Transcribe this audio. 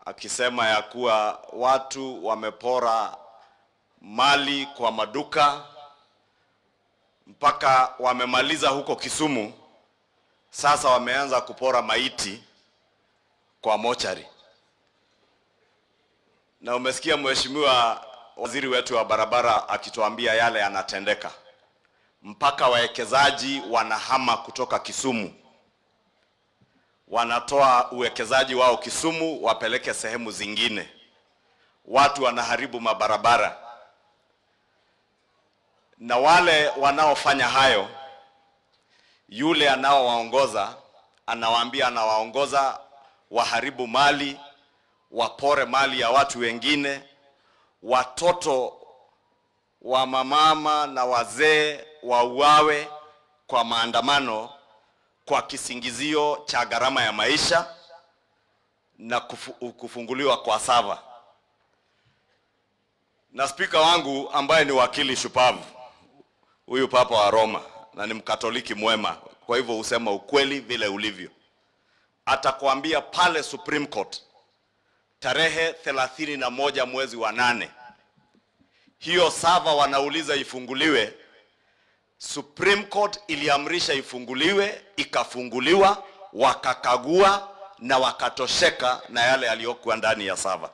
akisema ya kuwa watu wamepora mali kwa maduka mpaka wamemaliza huko Kisumu. Sasa wameanza kupora maiti kwa mochari. Na umesikia mheshimiwa waziri wetu wa barabara akituambia yale yanatendeka. Mpaka wawekezaji wanahama kutoka Kisumu, wanatoa uwekezaji wao Kisumu wapeleke sehemu zingine. Watu wanaharibu mabarabara. Na wale wanaofanya hayo, yule anaowaongoza anawaambia anawaongoza waharibu mali, wapore mali ya watu wengine. Watoto wa mamama na wazee wauawe kwa maandamano kwa kisingizio cha gharama ya maisha na kufunguliwa kwa sava. Na spika wangu ambaye ni wakili shupavu, huyu Papa wa Roma, na ni Mkatoliki mwema, kwa hivyo usema ukweli vile ulivyo, atakwambia pale Supreme Court tarehe 31 mwezi wa 8 hiyo sava wanauliza ifunguliwe. Supreme Court iliamrisha ifunguliwe, ikafunguliwa, wakakagua na wakatosheka na yale yaliyokuwa ndani ya sava.